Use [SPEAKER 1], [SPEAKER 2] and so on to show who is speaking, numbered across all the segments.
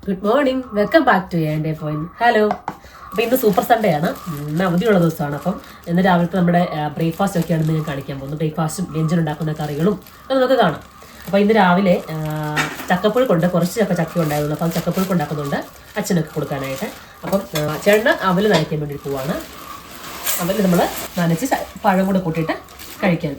[SPEAKER 1] Good morning, welcome back to എൻ്റെ point. Hello. അപ്പോൾ ഇന്ന് സൂപ്പർ സൺഡേ ആണ്, ഇന്ന് അവധിയുള്ള ദിവസമാണ്. അപ്പം ഇന്ന് രാവിലത്തെ നമ്മുടെ ബ്രേക്ക്ഫാസ്റ്റ് ഒക്കെയാണ് ഞാൻ കാണിക്കാൻ പോകുന്നത്. ബ്രേക്ക്ഫാസ്റ്റും ലഞ്ചിനുണ്ടാക്കുന്ന കറികളും അത് നമുക്ക് കാണാം. അപ്പോൾ ഇന്ന് രാവിലെ ചക്കപ്പുഴുക്കുണ്ട്, കുറച്ച് ചക്ക ഉണ്ടായിരുന്നു. അപ്പം ചക്കപ്പുഴുക്ക് ഉണ്ടാക്കുന്നുണ്ട് അച്ഛനൊക്കെ കൊടുക്കാനായിട്ട്. അപ്പം ചേട്ടന് അവൽ നനയ്ക്കാൻ വേണ്ടി പോവാണ്. അവൽ നമ്മൾ നനച്ച് പഴം കൂടെ കൂട്ടിയിട്ട് കഴിക്കാൻ.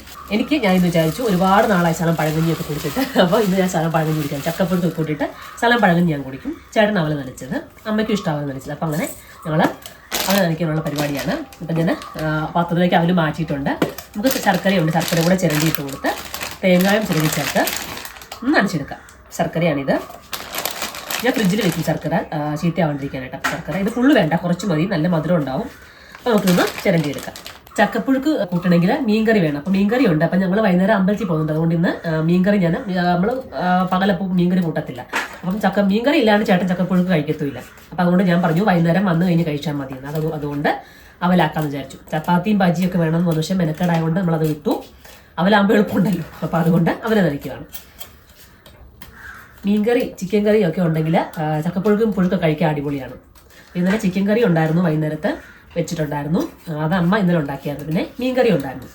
[SPEAKER 1] ഞാൻ ഇന്ന് വിചാരിച്ചു, ഒരുപാട് നാളായി ശകലം പഴങ്കഞ്ഞിയൊക്കെ കുടിച്ചിട്ട്. അപ്പോൾ ഇന്ന് ഞാൻ ശകലം പഴങ്കഞ്ഞി കുടിക്കാം. ചക്കപ്പുഴുക്ക് കൂട്ടിയിട്ട് ശകലം പഴങ്കഞ്ഞി ഞാൻ കുടിക്കും. ചേട്ടൻ അവൽ നനച്ചത്, അമ്മയ്ക്കും ഇഷ്ടം അവൽ നനച്ചത്. അപ്പം അങ്ങനെ ഞങ്ങൾ അവൽ നനയ്ക്കാനുള്ള പരിപാടിയാണ്. അപ്പം ഞാൻ പാത്രത്തിലേക്ക് അവൽ മാറ്റിയിട്ടുണ്ട്. നമുക്ക് ശർക്കരയുണ്ട്, ശർക്കര കൂടെ ചിരണ്ടിയിട്ട് കൊടുത്ത് തേങ്ങായും ചിരണ്ടി ചേർത്ത് നനച്ചെടുക്കാം. ശർക്കരയാണിത്. ഞാൻ ഫ്രിഡ്ജിൽ വെക്കും ശർക്കര ചീത്തയാവാണ്ടിരിക്കാനായിട്ട്. അപ്പം ശർക്കര ഇത് ഫുള്ള് വേണ്ട, കുറച്ച് മതി, നല്ല മധുരം ഉണ്ടാവും. അപ്പോൾ നമുക്കിതൊന്ന് ചിരണ്ടിയെടുക്കാം. ചക്കപ്പുഴുക്ക് കൂട്ടണമെങ്കിൽ മീൻകറി വേണം. അപ്പം മീൻകറി ഉണ്ട്. അപ്പം ഞങ്ങൾ വൈകുന്നേരം അമ്പലത്തിൽ പോകുന്നുണ്ട്. അതുകൊണ്ട് ഇന്ന് മീൻകറി നമ്മൾ പകലപ്പോൾ മീൻകറി കൂട്ടത്തില്ല. അപ്പം മീൻകറി ഇല്ലാണ്ട് ചേട്ടൻ ചക്കപ്പുഴുക്ക് കഴിക്കത്തുമില്ല. അപ്പം അതുകൊണ്ട് ഞാൻ പറഞ്ഞു വൈകുന്നേരം വന്നു കഴിഞ്ഞ് കഴിച്ചാൽ മതിയെന്ന്. അതുകൊണ്ട് അവലാക്കാമെന്ന് വിചാരിച്ചു. ചപ്പാത്തിയും ബാജിയൊക്കെ വേണമെന്ന് പറഞ്ഞു, പക്ഷേ മെനക്കേടായതുകൊണ്ട് നമ്മളത് വിട്ടു. അവലാകുമ്പോൾ എളുപ്പമുണ്ടല്ലോ. അപ്പം അതുകൊണ്ട് അവരെ നനയ്ക്കുകയാണ്. മീൻകറി ചിക്കൻ കറി ഒക്കെ ഉണ്ടെങ്കിൽ ചക്കപ്പുഴുക്കും പുഴുക്കൊക്കെ കഴിക്കാൻ അടിപൊളിയാണ്. ഇന്നലെ ചിക്കൻ കറി ഉണ്ടായിരുന്നു, വൈകുന്നേരത്ത് വെച്ചിട്ടുണ്ടായിരുന്നു. അത് അമ്മ ഇന്നലെ ഉണ്ടാക്കിയായിരുന്നു. പിന്നെ മീൻ കറി ഉണ്ടായിരുന്നു,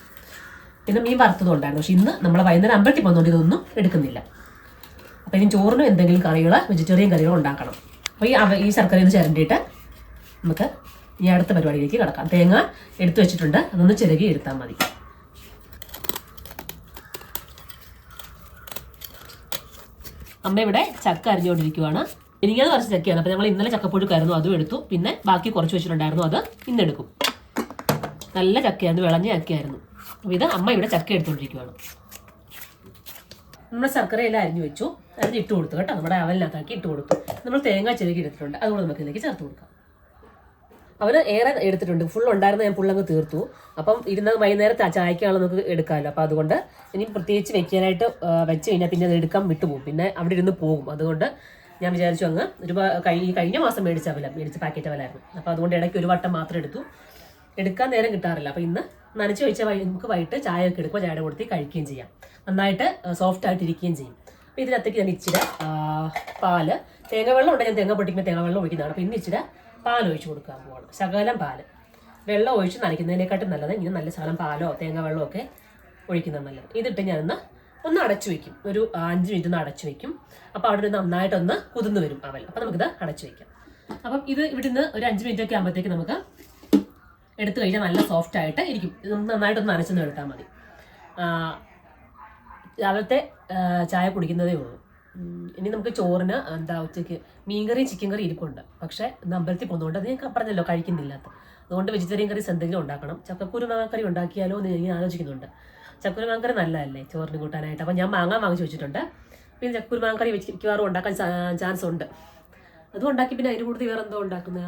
[SPEAKER 1] പിന്നെ മീൻ വറുത്തതും ഉണ്ടായിരുന്നു. പക്ഷെ ഇന്ന് നമ്മൾ വൈകുന്നേരം അമ്പലത്തിൽ പോകുന്നതുകൊണ്ട് ഇതൊന്നും എടുക്കുന്നില്ല. അപ്പം ഇനി ചോറിനും എന്തെങ്കിലും കറികൾ, വെജിറ്റേറിയൻ കറികൾ ഉണ്ടാക്കണം. അപ്പോൾ ഈ ശർക്കരയിൽ നിന്ന് ചിരണ്ടിയിട്ട് നമുക്ക് ഇനി അടുത്ത പരിപാടിയിലേക്ക് കിടക്കാം. തേങ്ങ എടുത്തു വെച്ചിട്ടുണ്ട്, അതൊന്ന് ചിരകി എടുത്താൽ മതി. അമ്മ ഇവിടെ ചക്ക അരിഞ്ഞുകൊണ്ടിരിക്കുവാണ്. എനിക്കത് കുറച്ച് ചക്കയാണ്. അപ്പം ഞങ്ങൾ ഇന്നലെ ചക്കപ്പുഴുക്കായിരുന്നു, അതും എടുത്തു. പിന്നെ ബാക്കി കുറച്ച് വെച്ചിട്ടുണ്ടായിരുന്നു, അത് ഇന്നെടുക്കും. നല്ല ചക്കയായിരുന്നു, വിളഞ്ഞ ചക്കയായിരുന്നു. അപ്പോൾ ഇത് അമ്മ ഇവിടെ ചക്ക എടുത്തുകൊണ്ടിരിക്കുവാണ്. നമ്മൾ ശർക്കരയെല്ലാം അരിഞ്ഞു വെച്ചു, അരിഞ്ഞ് ഇട്ട് കൊടുത്തു കേട്ടോ. നമ്മുടെ അവലിനകത്താക്കി ഇട്ട് കൊടുത്തു. നമ്മൾ തേങ്ങ ചിരകി എടുത്തിട്ടുണ്ട്, അതുകൊണ്ട് നമുക്ക് ഇതിലേക്ക് ചേർത്ത് കൊടുക്കാം. അവന് ഏറെ എടുത്തിട്ടുണ്ട്, ഫുൾ ഉണ്ടായിരുന്ന ഞാൻ ഫുള്ളങ്ങ് തീർത്തു. അപ്പം ഇരുന്നത് വൈകുന്നേരത്തെ ചായക്കാണ് നമുക്ക് എടുക്കാമല്ലോ. അപ്പം അതുകൊണ്ട് ഇനി പ്രത്യേകിച്ച് വെക്കാനായിട്ട് വെച്ച് കഴിഞ്ഞാൽ പിന്നെ അത് എടുക്കാൻ വിട്ടുപോകും, പിന്നെ അവിടെ ഇരുന്ന് പോകും. അതുകൊണ്ട് ഞാൻ വിചാരിച്ചു അങ്ങ് കഴിഞ്ഞ മാസം മേടിച്ച പാക്കറ്റ് അവലായിരുന്നു. അപ്പോൾ അതുകൊണ്ട് ഇടയ്ക്ക് ഒരു വട്ടം മാത്രം എടുത്തു. എടുക്കാൻ നേരം കിട്ടാറില്ല. അപ്പോൾ ഇന്ന് നനച്ച് വെച്ചാൽ നമുക്ക് വൈകിട്ട് ചായയൊക്കെ എടുക്കുമ്പോൾ ചായയുടെ കൊടുത്ത് കഴിക്കുകയും ചെയ്യാം. നന്നായിട്ട് സോഫ്റ്റ് ആയിട്ട് ഇരിക്കുകയും ചെയ്യും. അപ്പോൾ ഇതിനകത്തേക്ക് ഞാൻ ഇച്ചിരി പാല്, തേങ്ങാവെള്ളം ഉണ്ട്, ഞാൻ തേങ്ങ പൊട്ടിക്കുമ്പോൾ തേങ്ങാവെള്ളം ഒഴിക്കുന്നതാണ്. അപ്പോൾ ഇന്ന് ഇച്ചിരി പാൽ ഒഴിച്ച് കൊടുക്കാൻ പോകണം. ശകലം പാല്. വെള്ളം ഒഴിച്ച് നനയ്ക്കുന്നതിനെക്കാട്ടും നല്ലത് ഇങ്ങനെ നല്ല ശകലം പാലോ തേങ്ങാവെള്ളമോ ഒക്കെ ഒഴിക്കുന്നത് നല്ലത്. ഇതിട്ട് ഞാനൊന്ന് അടച്ചു വയ്ക്കും, ഒരു 5 മിനിറ്റ് ഒന്ന് അടച്ചു വയ്ക്കും. അപ്പോൾ അവിടെ നന്നായിട്ടൊന്ന് കുതിർന്ന് വരും അവൽ. അപ്പോൾ നമുക്കിത് അടച്ചു വയ്ക്കാം. അപ്പം ഇത് ഇവിടുന്ന് ഒരു 5 മിനിറ്റ് ഒക്കെ ആകുമ്പോഴത്തേക്ക് നമുക്ക് എടുത്തു കഴിഞ്ഞാൽ നല്ല സോഫ്റ്റ് ആയിട്ട് ഇരിക്കും. ഇത് നന്നായിട്ടൊന്ന് നനച്ചൊന്ന് എടുത്താൽ മതി. രാവിലത്തെ ചായ കുടിക്കുന്നതേ ഉള്ളൂ. ഇനി നമുക്ക് ചോറിന് ഉച്ചയ്ക്ക് മീൻകറിയും ചിക്കൻ കറി ഇരിപ്പുണ്ട്. പക്ഷേ ഇന്ന് അമ്പലത്തിൽ പോകുന്നതുകൊണ്ട് അത് ഞാൻ പറഞ്ഞല്ലോ കഴിക്കുന്നില്ലാത്ത. അതുകൊണ്ട് വെജിറ്റേറിയൻ കറീസ് എന്തെങ്കിലും ഉണ്ടാക്കണം. ചക്കക്കുരു മാങ്ങക്കറി ഉണ്ടാക്കിയാലോ എന്ന് ഞാൻ ആലോചിക്കുന്നുണ്ട്. ചക്കുരു മാങ്ങക്കറി നല്ലതല്ലേ ചോറിന് കൂട്ടാനായിട്ട്. അപ്പം ഞാൻ മാങ്ങ വാങ്ങിച്ച് വെച്ചിട്ടുണ്ട്. പിന്നെ ചക്കുരു മാങ്ങക്കറി മിക്കവാറും ഉണ്ടാക്കാൻ ചാൻസ് ഉണ്ട്. അതും ഉണ്ടാക്കി പിന്നെ അതിന് കൂടുതൽ വേറെ എന്തോ ഉണ്ടാക്കുന്ന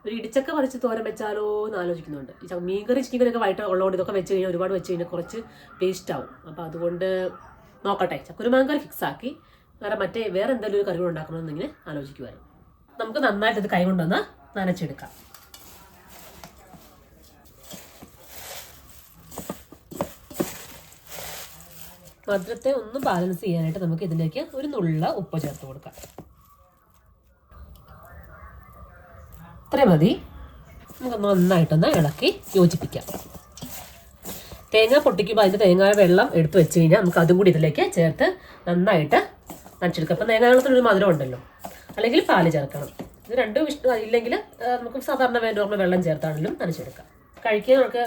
[SPEAKER 1] ഒരു ഇടിച്ചക്ക പറിച്ച് തോരൻ വെച്ചാലോ എന്ന് ആലോചിക്കുന്നുണ്ട്. ഈ മീൻകറി ചിക്കൻ കറിയൊക്കെ വൈകിട്ട് ഉള്ളതുകൊണ്ട് ഇതൊക്കെ വെച്ച് കഴിഞ്ഞാൽ ഒരുപാട് വെച്ച് കഴിഞ്ഞാൽ കുറച്ച് വേസ്റ്റ് ആവും. അപ്പോൾ അതുകൊണ്ട് നോക്കട്ടെ, ചക്കുരു മാങ്ങക്കറി ഫിക്സ് ആക്കി വേറെ എന്തെങ്കിലും ഒരു കറികൾ ഉണ്ടാക്കണമെന്നിങ്ങനെ ആലോചിക്കുമായിരുന്നു. നമുക്ക് നന്നായിട്ട് ഇത് കൈ കൊണ്ടൊന്ന് നനച്ചെടുക്കാം. മധുരത്തെ ഒന്ന് ബാലൻസ് ചെയ്യാനായിട്ട് നമുക്ക് ഇതിലേക്ക് ഒരു നുള്ള ഉപ്പ് ചേർത്ത് കൊടുക്കാം. ഇത്രയും മതി. നമുക്ക് നന്നായിട്ടൊന്ന് ഇളക്കി യോജിപ്പിക്കാം. തേങ്ങ പൊട്ടിക്കുമ്പോൾ അതിൻ്റെ തേങ്ങ വെള്ളം എടുത്ത് വെച്ച് കഴിഞ്ഞാൽ നമുക്ക് അതും കൂടി ഇതിലേക്ക് ചേർത്ത് നന്നായിട്ട് നനച്ചെടുക്കാം. അപ്പം തേങ്ങ വെള്ളത്തിനൊരു മധുരം ഉണ്ടല്ലോ, അല്ലെങ്കിൽ പാല് ചേർക്കണം. ഇത് രണ്ടും ഇല്ലെങ്കിൽ നമുക്ക് സാധാരണ നോർമൽ വെള്ളം ചേർത്താണെങ്കിലും നനച്ചെടുക്കാം. കഴിക്കാനൊക്കെ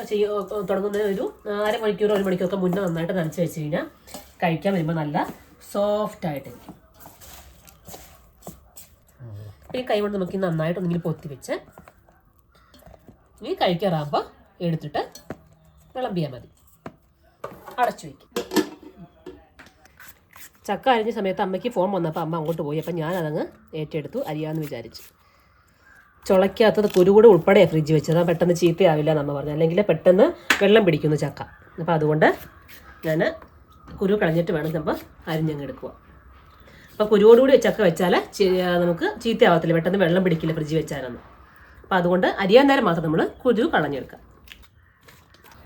[SPEAKER 1] തുടങ്ങുന്നതിന് ഒരു 1/2 മണിക്കൂർ 1 മണിക്കൂറൊക്കെ മുന്നേ നന്നായിട്ട് നനച്ച് വെച്ച് കഴിഞ്ഞാൽ കഴിക്കാൻ വരുമ്പോൾ നല്ല സോഫ്റ്റ് ആയിട്ടിരിക്കും. ഈ കൈ കൊണ്ട് നമുക്ക് നന്നായിട്ടൊന്നിങ്ങനെ പൊത്തി വെച്ച് ഇനി കഴിക്കാറാകുമ്പോൾ എടുത്തിട്ട് വിളമ്പിയാൽ മതി. അടച്ചു വയ്ക്കും. ചക്ക അരിഞ്ഞ സമയത്ത് അമ്മയ്ക്ക് ഫോൺ വന്നപ്പോൾ അമ്മ അങ്ങോട്ട് പോയി. അപ്പം ഞാനതങ്ങ് ഏറ്റെടുത്തു, അരിയാമെന്ന് വിചാരിച്ചു. ചുളയ്ക്കാത്തത് കുരുകൂടെ ഉൾപ്പെടെ ഫ്രിഡ്ജ് വെച്ചത്, പെട്ടെന്ന് ചീത്തയാവില്ല എന്നമ്മ പറഞ്ഞു. അല്ലെങ്കിൽ പെട്ടെന്ന് വെള്ളം പിടിക്കുന്നു ചക്ക. അപ്പോൾ അതുകൊണ്ട് ഞാൻ കുരു കളഞ്ഞിട്ട് വേണം നമ്മൾ അരിഞ്ഞങ്ങ് എടുക്കുക. അപ്പോൾ കുരുവോടുകൂടി ചക്ക വെച്ചാൽ നമുക്ക് ചീത്തയാവത്തില്ല, പെട്ടെന്ന് വെള്ളം പിടിക്കില്ല ഫ്രിഡ്ജ് വെച്ചാലൊന്നും. അപ്പോൾ അതുകൊണ്ട് അരിയാൻ നേരം മാത്രം നമ്മൾ കുരു കളഞ്ഞെടുക്കാം.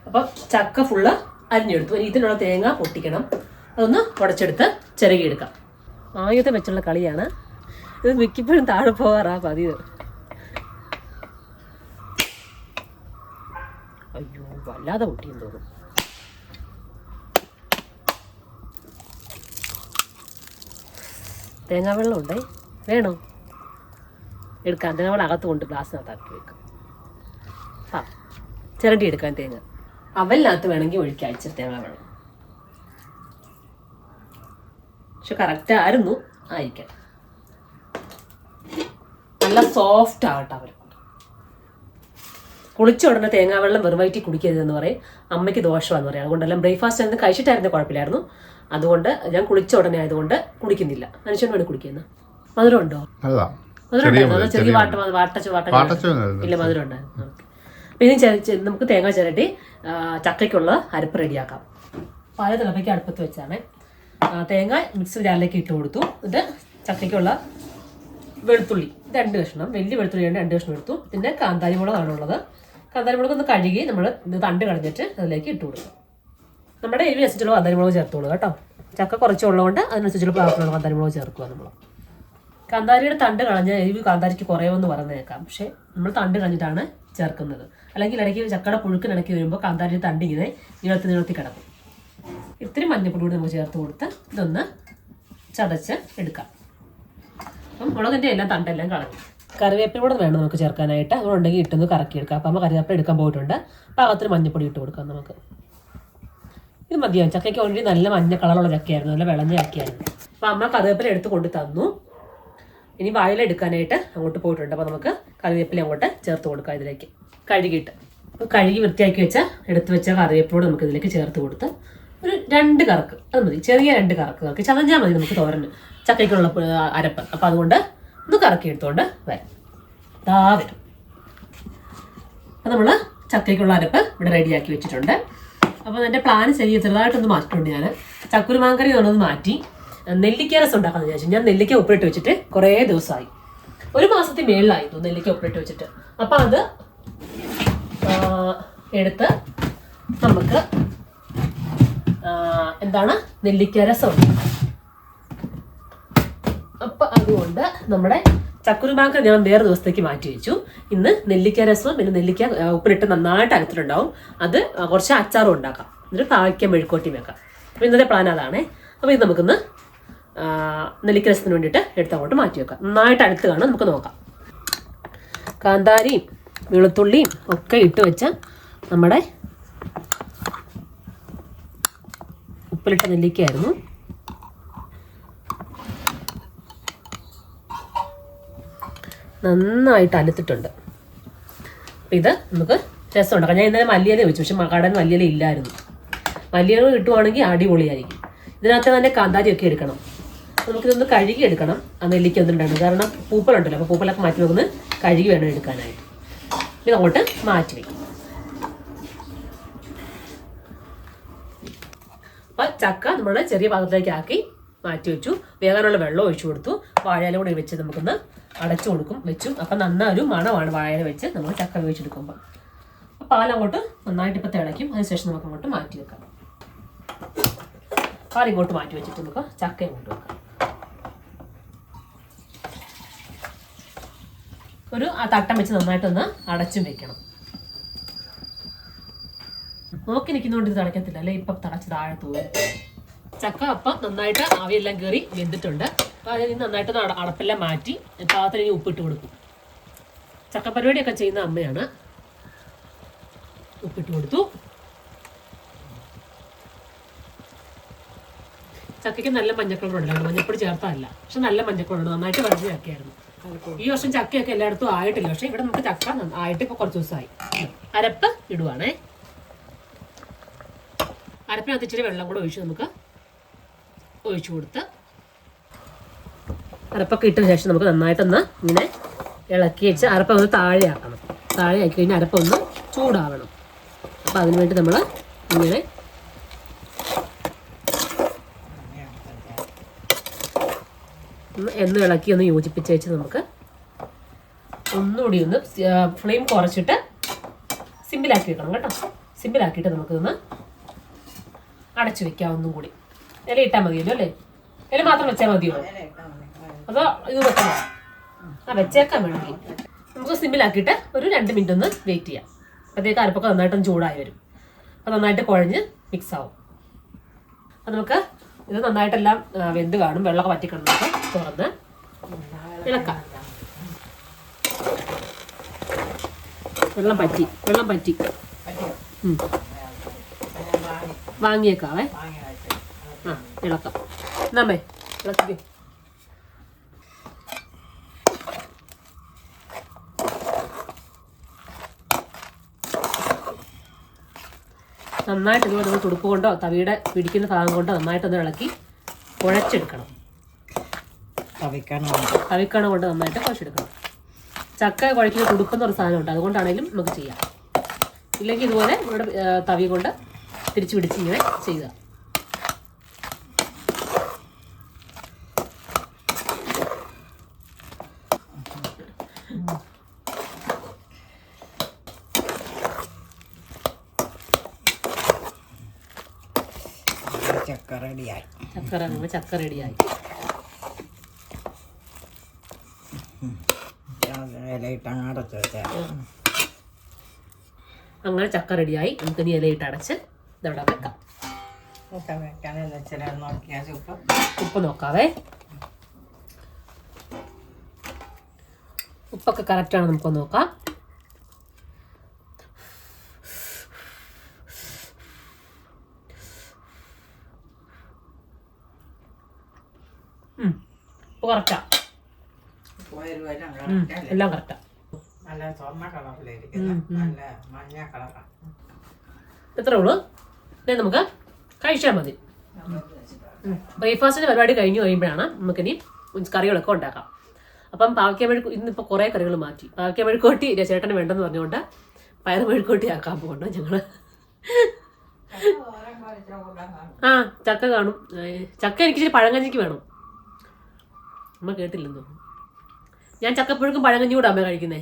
[SPEAKER 1] അപ്പോൾ ചക്ക ഫുള്ള് അരിഞ്ഞെടുത്തു. ഇതിനുള്ള തേങ്ങ പൊട്ടിക്കണം, അതൊന്ന് ഉടച്ചെടുത്ത് ചിരകിയെടുക്കാം. ആയുധം വെച്ചുള്ള കളിയാണ് ഇത്. മിക്കപ്പോഴും താഴെ പോകാറാ പതിവ്. അയ്യോ വല്ലാതെ പൊട്ടിയെന്ന് തോന്നും. തേങ്ങാവെള്ളം ഉണ്ടേ, വേണോ? എടുക്കാം. തേങ്ങാവെള്ളം അകത്ത് കൊണ്ട് ഗ്ലാസ്സിനകത്താക്കി വെക്കാം. ആ ചിരണ്ടി എടുക്കാൻ തേങ്ങ. അവലിനകത്ത് വേണമെങ്കിൽ ഒഴിക്കാം ഇച്ചിരി തേങ്ങാവെള്ളം. പക്ഷെ കറക്റ്റ് ആയിരുന്നു, ആയിരിക്കാം. നല്ല സോഫ്റ്റ് ആകട്ടെ അവർ. കുളിച്ച ഉടനെ തേങ്ങാവെള്ളം വെറും വയറ്റി കുടിക്കരുതെന്ന് പറയും. അമ്മയ്ക്ക് ദോഷമാണെന്ന് പറയും. അതുകൊണ്ടെല്ലാം ബ്രേക്ക്ഫാസ്റ്റ് ആയിരുന്നു കഴിച്ചിട്ടായിരുന്നു കുഴപ്പമില്ലായിരുന്നു. അതുകൊണ്ട് ഞാൻ കുളിച്ച ഉടനെ ആയതുകൊണ്ട് കുടിക്കുന്നില്ല. മനുഷ്യൻ വേണ്ടി കുടിക്കുന്നു. മധുരം ഉണ്ടോ? മധുരം ഉണ്ടായിരുന്നു. ചെറിയ ഇല്ല, മധുരം ഉണ്ടായിരുന്നു. പിന്നെ നമുക്ക് തേങ്ങ ചിരട്ടി ചക്കയ്ക്കുള്ള അരപ്പ് റെഡിയാക്കാം. പാല് തിളപ്പിക്കാൻ അടുപ്പത്ത് വെച്ചാണ്. തേങ്ങ മിക്സി ജാറിലേക്ക് ഇട്ട് കൊടുത്തു. എന്നിട്ട് ചക്കയ്ക്കുള്ള വെളുത്തുള്ളി 2 കഷ്ണം, വലിയ വെളുത്തുള്ളി 2 കഷ്ണം എടുത്തു. പിന്നെ കാന്താരി മുളകാണുള്ളത്. കാന്താരി മുളക് ഒന്ന് കഴുകി നമ്മൾ തണ്ട് കളഞ്ഞിട്ട് അതിലേക്ക് ഇട്ട് കൊടുക്കും. നമ്മുടെ എരിവ് അനുസരിച്ചുള്ള കാന്താരി മുളക് ചേർത്തോളൂ കേട്ടോ. ചക്ക കുറച്ചുള്ളതുകൊണ്ട് അതിനനുസരിച്ചുള്ള പാകത്തിലുള്ള കാന്താരി മുളക് ചേർക്കുക. നമ്മൾ കാന്താരിയുടെ തണ്ട് കളഞ്ഞ എരിവ് കാന്താരിക്ക് കുറയുമെന്ന് പറഞ്ഞേക്കാം. പക്ഷേ നമ്മൾ തണ്ട് കളഞ്ഞിട്ടാണ് ചേർക്കുന്നത്. അല്ലെങ്കിൽ ഇടയ്ക്ക് ചക്കയുടെ പുഴുക്കിനിടയ്ക്ക് വരുമ്പോൾ കാന്താരിയുടെ തണ്ട് ഇങ്ങനെ നീളത്തി കിടക്കും. ഇത്തിരി മഞ്ഞപ്പൊടി കൂടി നമുക്ക് ചേർത്ത് കൊടുത്ത് ഇതൊന്ന് ചതച്ച് എടുക്കാം. അപ്പം മുളകിൻ്റെ എല്ലാം തണ്ടെല്ലാം കളഞ്ഞു. കറിവേപ്പില കൂടെ വേണം നമുക്ക് ചേർക്കാനായിട്ട്. അതുകൊണ്ടെങ്കിൽ ഇട്ടൊന്ന് കറക്കിയെടുക്കാം. അപ്പം അമ്മ കറിവേപ്പില എടുക്കാൻ പോയിട്ടുണ്ട്. പാകത്തിന് മഞ്ഞപ്പൊടി ഇട്ട് കൊടുക്കാം നമുക്ക്. ഇത് മതിയാവും. ചക്കയ്ക്ക് ഓൾറെഡി നല്ല മഞ്ഞ കളറുള്ള ചക്കയായിരുന്നു, നല്ല വിളഞ്ഞ ചക്കയായിരുന്നു. അപ്പം അമ്മ കറിവേപ്പില എടുത്ത് കൊണ്ട് തന്നു. ഇനി വാഴയില എടുക്കാനായിട്ട് അങ്ങോട്ട് പോയിട്ടുണ്ട്. അപ്പോൾ നമുക്ക് കറിവേപ്പില അങ്ങോട്ട് ചേർത്ത് കൊടുക്കാം ഇതിലേക്ക് കഴുകിയിട്ട്. അപ്പോൾ കഴുകി വൃത്തിയാക്കി വെച്ച എടുത്ത് വെച്ച കറിവേപ്പിലോട് നമുക്ക് ഇതിലേക്ക് ചേർത്ത് കൊടുത്ത് ഒരു 2 കറക്ക്, അത് മതി. ചെറിയ 2 കറക്ക് ചതഞ്ഞാൽ മതി നമുക്ക് തോരന് ചക്കയ്ക്കുള്ള അരപ്പ്. അപ്പം അതുകൊണ്ട് ഒന്ന് കറക്കി എടുത്തുകൊണ്ട് വരും. വരും. അപ്പം നമ്മൾ ചക്കയ്ക്കുള്ള അരപ്പ് ഇവിടെ റെഡിയാക്കി വെച്ചിട്ടുണ്ട്. അപ്പോൾ എൻ്റെ പ്ലാൻ ചെറുതായിട്ടൊന്ന് മാറ്റിയിട്ടുണ്ട്. ഞാൻ ചക്കുരുമാങ്കറി ഒന്നൊന്ന് മാറ്റി നെല്ലിക്ക രസം ഉണ്ടാക്കാമെന്ന് വിചാരിച്ചു. ഞാൻ നെല്ലിക്ക ഉപ്പിട്ട് വെച്ചിട്ട് കുറേ ദിവസമായി, 1 മാസത്തിൽ മേളിലായിരുന്നു നെല്ലിക്ക ഉപ്പിട്ട് വെച്ചിട്ട്. അപ്പം അത് എടുത്ത് നമുക്ക് എന്താണ് നെല്ലിക്ക രസം. അപ്പം അതുകൊണ്ട് നമ്മുടെ ചക്കുരുമാങ്കറി ഞാൻ വേറെ ദിവസത്തേക്ക് മാറ്റി വെച്ചു. ഇന്ന് നെല്ലിക്ക രസവും പിന്നെ നെല്ലിക്ക ഉപ്പിലിട്ട് നന്നായിട്ട് അരത്തിട്ടുണ്ടാവും. അത് കുറച്ച് അച്ചാറും ഉണ്ടാക്കാം. എന്നിട്ട് പാവയ്ക്ക മെഴുക്കോട്ടിയും വെക്കാം. അപ്പോൾ ഇന്നത്തെ പ്ലാൻ അതാണേ. അപ്പോൾ ഇത് നമുക്കിന്ന് നെല്ലിക്ക രസത്തിന് വേണ്ടിയിട്ട് എടുത്തങ്ങോട്ട് മാറ്റി വെക്കാം. നന്നായിട്ട് അടുത്ത് കാണാം, നമുക്ക് നോക്കാം. കാന്താരിയും വെളുത്തുള്ളിയും ഒക്കെ ഇട്ട് വെച്ച നമ്മുടെ ഉപ്പിലിട്ട നെല്ലിക്കയായിരുന്നു. നന്നായിട്ട് അലുത്തിട്ടുണ്ട്. അപ്പം ഇത് നമുക്ക് രസം ഉണ്ടാക്കാം. ഞാൻ ഇന്നലെ മല്ലിയില വെച്ചു, പക്ഷെ കടയിൽ നിന്ന് മല്ലിയില ഇല്ലായിരുന്നു. മല്ലിയില കിട്ടുവാണെങ്കിൽ അടിപൊളിയായിരിക്കും. ഇതിനകത്ത് തന്നെ കാന്താരിയൊക്കെ എടുക്കണം. നമുക്കിതൊന്ന് കഴുകി എടുക്കണം. ആ നെല്ലിക്ക ഒന്നുണ്ടായിരുന്നു, കാരണം പൂപ്പലുണ്ടല്ലോ. അപ്പോൾ പൂപ്പലൊക്കെ മാറ്റി വെക്കുന്നത് കഴുകി വേണം എടുക്കാനായിട്ട്. ഇത് അങ്ങോട്ട് മാറ്റി വയ്ക്കും. അപ്പം ചക്ക നമ്മൾ ചെറിയ പാത്രത്തിലേക്ക് ആക്കി മാറ്റി വെച്ചു. വേകാനുള്ള വെള്ളം ഒഴിച്ചു കൊടുത്തു. വാഴയില കൂടി വെച്ച് നമുക്കൊന്ന് അടച്ചു കൊടുക്കും വെച്ചു. അപ്പം നന്നൊരു മണമാണ് വാഴയില വെച്ച് നമ്മൾ ചക്ക വേവിച്ചെടുക്കുമ്പോൾ. പാലങ്ങോട്ട് നന്നായിട്ട് ഇപ്പം തിളയ്ക്കും. അതിനുശേഷം നമുക്ക് അങ്ങോട്ട് മാറ്റി വെക്കാം. പാലിങ്ങോട്ട് മാറ്റി വെച്ചിട്ട് നമുക്ക് ചക്ക ഇങ്ങോട്ട് വെക്കാം. ഒരു തട്ടം വെച്ച് നന്നായിട്ടൊന്ന് അടച്ചും വെക്കണം. നോക്കി നിൽക്കുന്നതുകൊണ്ട് ഇത് തിളയ്ക്കത്തില്ല, അല്ലെ ഇപ്പം തിളച്ച് താഴെ തോന്നും. ചക്ക അപ്പം നന്നായിട്ട് ആവിയെല്ലാം കയറി വെന്തിട്ടുണ്ട്. അപ്പോൾ അതിൽ നിന്ന് നന്നായിട്ട് അടപ്പെല്ലാം മാറ്റി പാത്രത്തിൽ ഇനി ഉപ്പിട്ട് കൊടുക്കും. ചക്ക പരിപാടിയൊക്കെ ചെയ്യുന്ന അമ്മയാണ്. ഉപ്പിട്ട് കൊടുത്തു. ചക്കയ്ക്ക് നല്ല മഞ്ഞക്കളറുണ്ട്, മഞ്ഞപ്പൊടി ചേർത്തല്ല, പക്ഷെ നല്ല മഞ്ഞക്കളറുണ്ട്. നന്നായിട്ട് വരഞ്ഞ ചക്കയായിരുന്നു. ഈ വർഷം ചക്കയൊക്കെ എല്ലായിടത്തും ആയിട്ടില്ല, പക്ഷെ ഇവിടെ നമുക്ക് ചക്ക ആയിട്ട് ഇപ്പോൾ കുറച്ച് ദിവസമായി. അരപ്പ് ഇടുവാണേ. അരപ്പിനകത്ത് ഇച്ചിരി വെള്ളം കൂടെ ഒഴിച്ച് നമുക്ക് ഒഴിച്ചു കൊടുത്ത് അരപ്പൊക്കെ ഇട്ടതിന് ശേഷം നമുക്ക് നന്നായിട്ടൊന്ന് ഇങ്ങനെ ഇളക്കി വെച്ച് അരപ്പ ഒന്ന് താഴെ ആക്കണം. താഴെ ആക്കി കഴിഞ്ഞാൽ അരപ്പൊന്ന് ചൂടാവണം. അപ്പം അതിനുവേണ്ടി നമ്മൾ ഇങ്ങനെ ഒന്ന് ഇളക്കി ഒന്ന് യോജിപ്പിച്ച് വെച്ച് നമുക്ക് ഒന്നുകൂടി ഒന്ന് ഫ്ലെയിം കുറച്ചിട്ട് സിമ്പിളാക്കി വെക്കണം കേട്ടോ. സിമ്പിളാക്കിയിട്ട് നമുക്കൊന്ന് അടച്ചു വെക്കാം. ഒന്നും കൂടി ഇല ഇട്ടാൽ മതിയല്ലോ അല്ലേ. ഇല മാത്രം വെച്ചാൽ മതിയോ? അതോ ഇത് വെക്കണോ? വെച്ചേക്കാൻ വേണമെങ്കിൽ നമുക്ക് സിമ്മിലാക്കിയിട്ട് ഒരു 2 മിനിറ്റ് ഒന്ന് വെയിറ്റ് ചെയ്യാം. അപ്പോഴത്തേക്ക് അരപ്പൊക്കെ നന്നായിട്ടൊന്ന് ചൂടായി വരും. അപ്പോൾ നന്നായിട്ട് കുഴഞ്ഞ് മിക്സ് ആവും. അപ്പം നമുക്ക് ഇത് നന്നായിട്ടെല്ലാം വെന്ത് കാണും. വെള്ളമൊക്കെ വറ്റിക്കണം. നമുക്ക് തുറന്ന് ഇളക്കാം. വെള്ളം പറ്റി വാങ്ങിയേക്കാവേ. ഇളക്കാം. നമ്മേ ഇളക്കിക്കോ. നന്നായിട്ട് ഇതുപോലെ നമ്മൾ തുടുപ്പ് കൊണ്ടോ തവിയുടെ പിടിക്കുന്ന ഭാഗം കൊണ്ടോ നന്നായിട്ടൊന്ന് ഇളക്കി കുഴച്ചെടുക്കണം. തവിക്കണ കൊണ്ട് നന്നായിട്ട് കുഴച്ചെടുക്കണം. ചക്ക കുഴക്കുന്ന തുടുപ്പെന്ന് ഒരു സാധനമുണ്ട്, അതുകൊണ്ടാണെങ്കിലും നമുക്ക് ചെയ്യാം. ഇല്ലെങ്കിൽ ഇതുപോലെ നമ്മുടെ തവി കൊണ്ട് തിരിച്ചു പിടിച്ച് ഇങ്ങനെ ചെയ്യുക.
[SPEAKER 2] ചക്ക റെഡിയായി.
[SPEAKER 1] ചക്ക റെഡിയായി. അങ്ങനെ ചക്ക റെഡിയായി. നമുക്ക് ഇനി ഇലയിട്ട് അടച്ച് ഇതവിടെ വെക്കാം. ഉപ്പ് നോക്കാവേ. ഉപ്പൊക്കെ കറക്റ്റാണ്, നമുക്കൊന്ന് നോക്കാം. ഉപ്പ് കറക്റ്റാ, എല്ലാം കറക്റ്റാ. ഇത്രേ ഉള്ളൂ. ഇനി നമുക്ക് കഴിച്ചാൽ മതി. ബ്രേക്ക്ഫാസ്റ്റിന്റെ പരിപാടി കഴിഞ്ഞ് കഴിയുമ്പോഴാണ് നമുക്കിനി കറികളൊക്കെ ഉണ്ടാക്കാം. അപ്പം പാവയ്ക്ക മെഴുക്ക് ഇന്നിപ്പോൾ കുറേ കറികൾ മാറ്റി. പാവയ്ക്ക മെഴുക്കോട്ടി ചേട്ടന് വേണ്ടെന്ന് പറഞ്ഞുകൊണ്ട് പയർ മെഴുക്കോട്ടി ആക്കാൻ പോകണ്ടോ ഞങ്ങൾ. ചക്ക കാണും. ചക്ക എനിക്കിച്ചിരി പഴങ്കഞ്ഞിക്ക് വേണം. അമ്മ കേട്ടില്ലെന്നോ? ഞാൻ ചക്കപ്പുഴുക്കും പഴങ്കഞ്ഞി കൂടെ അമ്മ കഴിക്കുന്നേ.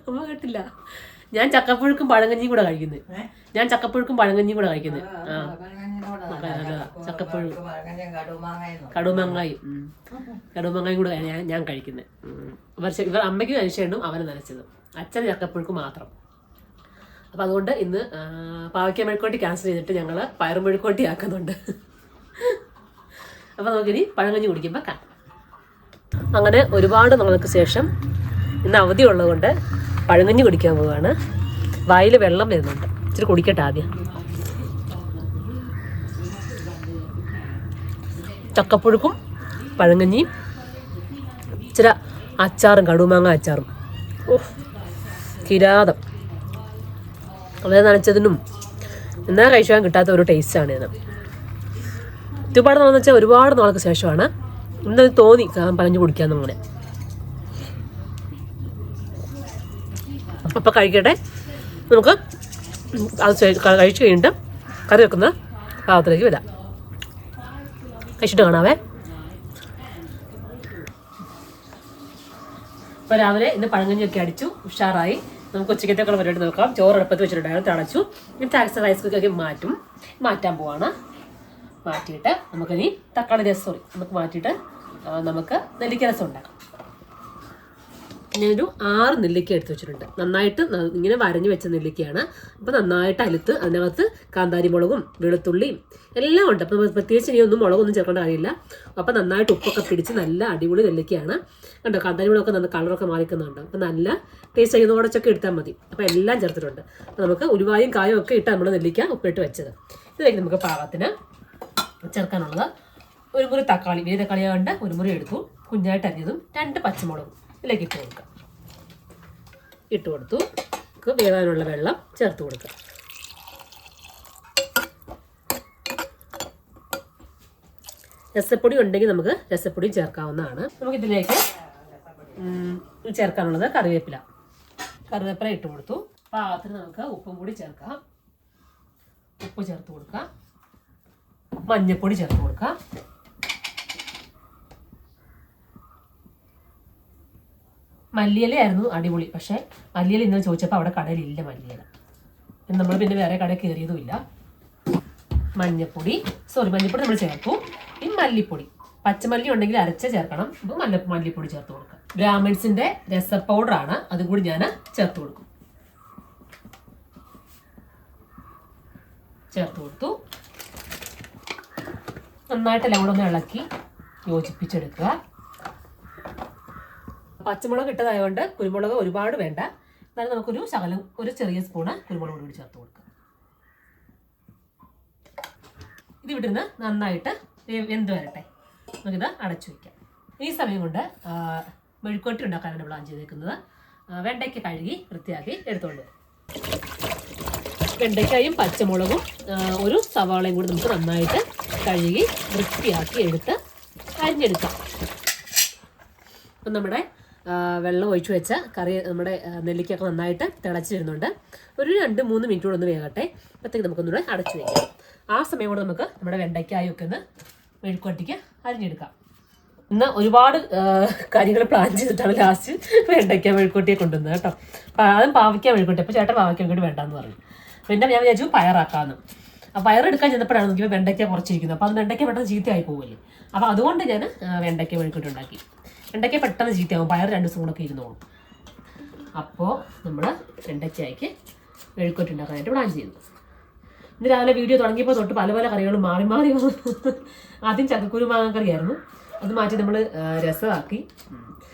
[SPEAKER 1] അമ്മ കേട്ടില്ല. ഞാൻ ചക്കപ്പുഴുക്കും പഴങ്കഞ്ഞിയും കൂടെ കഴിക്കുന്നത്. ചക്കപ്പുഴുക്കും കടുമാങ്ങായും കൂടെ ഞാൻ കഴിക്കുന്നത്. ഇവർ അമ്മയ്ക്ക് നനച്ചും അവന് നനച്ചത്, അച്ഛന് ചക്കപ്പുഴുക്ക് മാത്രം. അപ്പം അതുകൊണ്ട് ഇന്ന് പാവയ്ക്ക മെഴുക്കോട്ടി ക്യാൻസൽ ചെയ്തിട്ട് ഞങ്ങൾ പയർ മെഴുക്കോട്ടി ആക്കുന്നുണ്ട്. അപ്പം നമുക്കിനി പഴങ്കഞ്ഞി കുടിക്കുമ്പോൾ കാണാം. അങ്ങനെ ഒരുപാട് നാൾക്ക് ശേഷം ഇന്ന് അവധി ഉള്ളതുകൊണ്ട് പഴങ്കഞ്ഞി കുടിക്കാൻ പോവുകയാണ്. വായിൽ വെള്ളം വരുന്നുണ്ട്. ഇച്ചിരി കുടിക്കട്ടെ ആദ്യം. ചക്കപ്പുഴുക്കും പഴങ്കഞ്ഞിയും ഇച്ചിരി അച്ചാറും, കടുമാങ്ങ അച്ചാറും. കിരാതം. വളരെ നനച്ചതിനും എന്നാൽ കഴിച്ചാൽ കിട്ടാത്ത ഒരു ടേസ്റ്റാണ് ഇത്. ഒരുപാട് നാളെന്ന് വെച്ചാൽ ഒരുപാട് നാൾക്ക് ശേഷമാണ് ഇന്നത് തോന്നി പഴഞ്ഞു കുടിക്കാമെന്ന്. അങ്ങനെ അപ്പം കഴിക്കട്ടെ. നമുക്ക് അത് കഴിച്ച് കഴിഞ്ഞിട്ട് കറി വെക്കുന്ന പാകത്തിലേക്ക് വരാം. കഴിച്ചിട്ട് കാണാവേ. അപ്പോൾ രാവിലെ ഇന്ന് പഴങ്കഞ്ഞിയൊക്കെ അടിച്ചു, ഉഷാറായി. നമുക്ക് ഉച്ചക്കത്തേക്കുള്ള പരിപാടി നോക്കാം. ചോറ് അടുപ്പത്ത് വെച്ചിട്ടുണ്ടായിരുന്നു, തിളച്ചു. ഇനി ടാക്സ് റൈസ് കുക്കറൊക്കെ മാറ്റാൻ പോവാണ്. മാറ്റിയിട്ട് നമുക്കിനി നമുക്ക് മാറ്റിയിട്ട് നമുക്ക് നെല്ലിക്ക രസം ഉണ്ടാക്കാം. ഞാനൊരു 6 നെല്ലിക്ക എടുത്ത് വെച്ചിട്ടുണ്ട്. നന്നായിട്ട് ഇങ്ങനെ വരഞ്ഞു വെച്ച നെല്ലിക്കയാണ്. അപ്പോൾ നന്നായിട്ട് അലുത്ത് അതിനകത്ത് കാന്താരി മുളകും വെളുത്തുള്ളിയും എല്ലാം ഉണ്ട്. അപ്പോൾ പ്രത്യേകിച്ച് ഇനി ഒന്നും മുളകൊന്നും ചേർക്കേണ്ട കാര്യമില്ല. അപ്പോൾ നന്നായിട്ട് ഉപ്പൊക്കെ പിടിച്ച് നല്ല അടിപൊളി നെല്ലിക്കയാണ്. കണ്ടോ, കാന്താരി മുളകൊക്കെ നല്ല കളറൊക്കെ മാറിക്കുന്നുണ്ട്. അപ്പോൾ നല്ല ടേസ്റ്റ് ചെയ്യുന്നതോടൊക്കെ എടുത്താൽ മതി. അപ്പോൾ എല്ലാം ചേർത്തിട്ടുണ്ട്. അപ്പോൾ നമുക്ക് ഉലുവായും കായും ഒക്കെ ഇട്ട് നമ്മൾ നെല്ലിക്ക ഉപ്പിട്ട് വെച്ചത്. ഇതിലേക്ക് നമുക്ക് പാകത്തിന് ചേർക്കാനുള്ളത് ഒരു മുറി തക്കാളി, വലിയ തക്കാളിയാണ്ട് ഒരു മുറി എടുത്തു. കുഞ്ഞായിട്ട് അരിഞ്ഞതും 2 പച്ചമുളകും ഇതിലേക്ക് ഇട്ട് കൊടുത്തു. വേവാനുള്ള വെള്ളം ചേർത്ത് കൊടുക്കുക. രസപ്പൊടി ഉണ്ടെങ്കിൽ നമുക്ക് രസപ്പൊടിയും ചേർക്കാവുന്നതാണ്. നമുക്കിതിലേക്ക് ചേർക്കാനുള്ളത് കറിവേപ്പില ഇട്ട് കൊടുത്തു. പാകത്തിന് നമുക്ക് ഉപ്പും കൂടി ചേർക്കാം. ഉപ്പ് ചേർത്ത് കൊടുക്കാം. മഞ്ഞൾപ്പൊടി ചേർത്ത് കൊടുക്കാം. മല്ലിയിലയായിരുന്നു അടിപൊളി. പക്ഷേ മല്ലിയില ഇന്നലെ ചോദിച്ചപ്പോൾ അവിടെ കടയിലില്ല മല്ലിയില. നമ്മൾ പിന്നെ വേറെ കടയിൽ കയറിയതുമില്ല. മഞ്ഞപ്പൊടി നമ്മൾ ചേർത്തു. ഇനി മല്ലിപ്പൊടി, പച്ചമല്ലി ഉണ്ടെങ്കിൽ അരച്ച് ചേർക്കണം. അപ്പോൾ മല്ലിപ്പൊടി ചേർത്ത് കൊടുക്കാം. ബ്രാഹ്മിൺസിന്റെ രസ പൗഡറാണ്, അതും കൂടി ഞാൻ ചേർത്ത് കൊടുക്കും. ചേർത്ത് കൊടുത്തു. നന്നായിട്ടെല്ലാം കൂടെ ഒന്ന് ഇളക്കി യോജിപ്പിച്ചെടുക്കുക. പച്ചമുളക് ഇട്ടതായതുകൊണ്ട് കുരുമുളക് ഒരുപാട് വേണ്ട. എന്നാലും നമുക്കൊരു ഒരു ചെറിയ സ്പൂണ് കുരുമുളക് കൂടി ചേർത്ത് കൊടുക്കുക. ഇത് ഇവിടുന്ന് നന്നായിട്ട് വെന്ത് വരട്ടെ. നമുക്കിത് അടച്ചു വയ്ക്കാം. ഈ സമയം കൊണ്ട് മെഴുക്കുവരട്ടി ഉണ്ടാക്കാനാണ് പ്ലാൻ ചെയ്തേക്കുന്നത്. വെണ്ടയ്ക്ക കഴുകി വൃത്തിയാക്കി എടുത്തുകൊണ്ട് വരും. വെണ്ടയ്ക്കായും പച്ചമുളകും ഒരു സവാളയും കൂടി നമുക്ക് നന്നായിട്ട് കഴുകി വൃത്തിയാക്കി എടുത്ത് അരിഞ്ഞെടുക്കാം. അപ്പം നമ്മുടെ വെള്ളം ഒഴിച്ചു വെച്ച കറി, നമ്മുടെ നെല്ലിക്കൊക്കെ നന്നായിട്ട് തിളച്ച് വരുന്നുണ്ട്. ഒരു 2-3 മിനിറ്റ് കൂടെ ഒന്ന് വേകട്ടെ. അപ്പോഴത്തേക്ക് നമുക്കൊന്നുകൂടെ അടച്ചു വയ്ക്കാം. ആ സമയം കൊണ്ട് നമുക്ക് നമ്മുടെ വെണ്ടയ്ക്കായൊക്കെ ഒന്ന് മെഴുക്കുവരട്ടിക്ക് അരിഞ്ഞെടുക്കാം. ഇന്ന് ഒരുപാട് കാര്യങ്ങൾ പ്ലാൻ ചെയ്തിട്ടാണ് ലാസ്റ്റ് വെണ്ടയ്ക്ക മെഴുക്കുവരട്ടിയെ കൊണ്ടുവന്നത് കേട്ടോ. അതും പാവയ്ക്ക മെഴുക്കുവരട്ടി. അപ്പോൾ ചേട്ടൻ പാവയ്ക്ക മെഴുക്കുവരട്ടി വേണ്ടാന്ന് പറഞ്ഞു. പിന്നെ ഞാൻ വിചാരിച്ചു പയറാക്കാമെന്ന്. ആ പയറെടുക്കാൻ ചെന്നപ്പോഴാണ് നോക്കിയപ്പോൾ വെണ്ടയ്ക്ക കുറച്ചിരിക്കുന്നത്. അപ്പോൾ അത് വെണ്ടയ്ക്ക പെട്ടെന്ന് ചീത്തയായി പോകില്ലേ. അപ്പോൾ അതുകൊണ്ട് ഞാൻ വെണ്ടയ്ക്ക മെഴുക്കുവരട്ടി ഉണ്ടാക്കി. വെണ്ടയ്ക്ക പെട്ടെന്ന് ചീത്തയാവും, പയർ 2 ദിവസം കൂടെ ഒക്കെ ഇരുന്നോളും. അപ്പോൾ നമ്മൾ വെണ്ടയ്ക്കായ്ക്ക് മെഴുക്കുവരട്ടി ഉണ്ടാക്കാനായിട്ട് പ്ലാൻ ചെയ്തു. ഇന്ന് രാവിലെ വീഡിയോ തുടങ്ങിയപ്പോൾ തൊട്ട് പല പല കറികളും മാറി മാറി വന്നു. ആദ്യം ചക്കക്കുരു മാങ്ങക്കറിയായിരുന്നു, അത് മാറ്റി നമ്മൾ രസമാക്കി.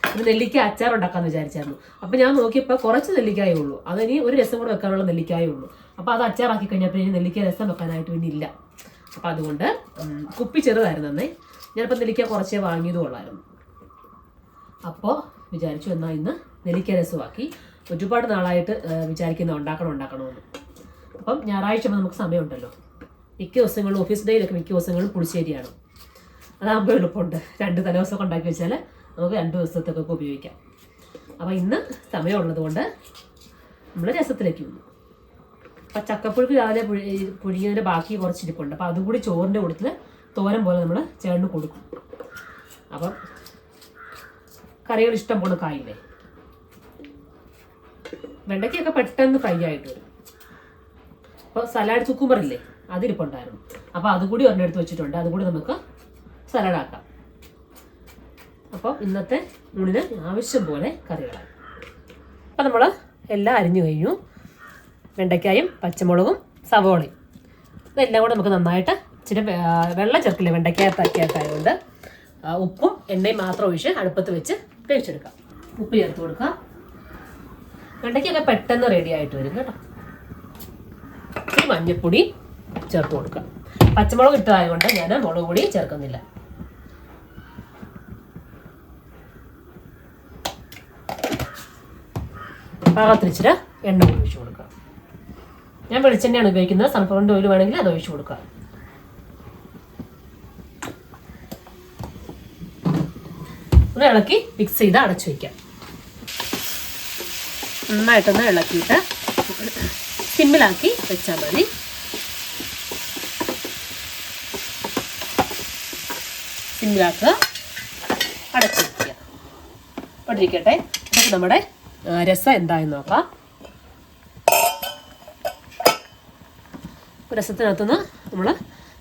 [SPEAKER 1] പിന്നെ നെല്ലിക്ക അച്ചാർ ഉണ്ടാക്കാമെന്ന് വിചാരിച്ചായിരുന്നു. അപ്പോൾ ഞാൻ നോക്കിയപ്പോൾ കുറച്ച് നെല്ലിക്കായേ ഉള്ളൂ. അതിനി ഒരു രസം കൂടെ വെക്കാനുള്ള നെല്ലിക്കായേ ഉള്ളൂ. അപ്പോൾ അത് അച്ചാറാക്കി കഴിഞ്ഞപ്പോൾ ഇനി നെല്ലിക്ക രസം വെക്കാനായിട്ട് പിന്നെ ഇല്ല. അപ്പോൾ അതുകൊണ്ട് കുപ്പി ചെറുതായിരുന്നു അന്നേ. ഞാനിപ്പോൾ നെല്ലിക്ക കുറച്ചേ വാങ്ങിയതും ഉള്ളായിരുന്നു. അപ്പോൾ വിചാരിച്ചു എന്നാൽ ഇന്ന് നെല്ലിക്ക രസമാക്കി. ഒരുപാട് നാളായിട്ട് വിചാരിക്കുന്ന ഉണ്ടാക്കണമെന്ന്. അപ്പം ഞായറാഴ്ച നമുക്ക് സമയമുണ്ടല്ലോ. മിക്ക ദിവസങ്ങളും ഓഫീസ് ഡേയിലൊക്കെ മിക്ക ദിവസങ്ങളും പുളിശ്ശേരിയാണ്. അതാകുമ്പോൾ എളുപ്പമുണ്ട്. 2 തലേദിവസമൊക്കെ ഉണ്ടാക്കി വെച്ചാൽ നമുക്ക് 2 ദിവസത്തേക്കൊക്കെ ഉപയോഗിക്കാം. അപ്പോൾ ഇന്ന് സമയമുള്ളത് കൊണ്ട് നമ്മൾ രസത്തിലേക്ക് വന്നു. അപ്പം ചക്കപ്പുഴുക്ക് രാവിലെ പുഴുങ്ങിയതിൻ്റെ ബാക്കി കുറച്ചിരിപ്പുണ്ട്. അപ്പോൾ അതും കൂടി ചോറിൻ്റെ കൂട്ടത്തിൽ തോരൻ പോലെ നമ്മൾ ചേർന്ന് കൊടുക്കും. അപ്പം കറികൾ ഇഷ്ടം പോലെ കായില്ലേ. വെണ്ടയ്ക്കൊക്കെ പെട്ടെന്ന് ഫ്രൈ ആയിട്ട് വരും. അപ്പോൾ സലാഡ് കുക്കുമ്പറില്ലേ, അതിരിപ്പുണ്ടായിരുന്നു. അപ്പോൾ അതുകൂടി ഒരെണ്ണെടുത്ത് വെച്ചിട്ടുണ്ട്. അതുകൂടി നമുക്ക് സലാഡാക്കാം. അപ്പോൾ ഇന്നത്തെ ഊണിന് ആവശ്യം പോലെ കറികളായി. അപ്പം നമ്മൾ എല്ലാം അരിഞ്ഞു കഴിഞ്ഞു. വെണ്ടയ്ക്കായും പച്ചമുളകും സവോളയും ഇതെല്ലാം കൂടെ നമുക്ക് നന്നായിട്ട് ഇച്ചിരി വെള്ളം ചേർക്കില്ല വെണ്ടയ്ക്കകത്താക്കിയതായതുകൊണ്ട് ഉപ്പും എണ്ണയും മാത്രം ഒഴിച്ച് അടുപ്പത്ത് വെച്ച് വേവിച്ചെടുക്കാം. ഉപ്പ് ചേർത്ത് കൊടുക്കാം. വെണ്ടയ്ക്കൊക്കെ പെട്ടെന്ന് റെഡി ആയിട്ട് വരും കേട്ടോ. ഈ മഞ്ഞൾപ്പൊടി ചേർത്ത് കൊടുക്കാം. പച്ചമുളക് ഇട്ടതായതുകൊണ്ട് ഞാൻ മുളക് പൊടി ചേർക്കുന്നില്ല. പാകത്തിരിച്ചിട്ട് എണ്ണ ഒഴിച്ചു കൊടുക്കാം. ഞാൻ വെളിച്ചെണ്ണയാണ് ഉപയോഗിക്കുന്നത്. സൺഫ്ലവർ ഓയിൽ വേണമെങ്കിൽ അത് ഒഴിച്ചു കൊടുക്കാം. ഒന്ന് ഇളക്കി മിക്സ് ചെയ്ത് അടച്ചു വയ്ക്കാം. നന്നായിട്ടൊന്ന് ഇളക്കിയിട്ട് സിമ്മിലാക്കി വെച്ചാൽ മതി. സിമ്മിലാക്കുക, അടച്ചു വയ്ക്കുക. അവിടെ ഇരിക്കട്ടെ. അപ്പോൾ നമ്മുടെ രസം എന്തായെന്ന് നോക്കാം. രസത്തിനകത്തുനിന്ന് നമ്മൾ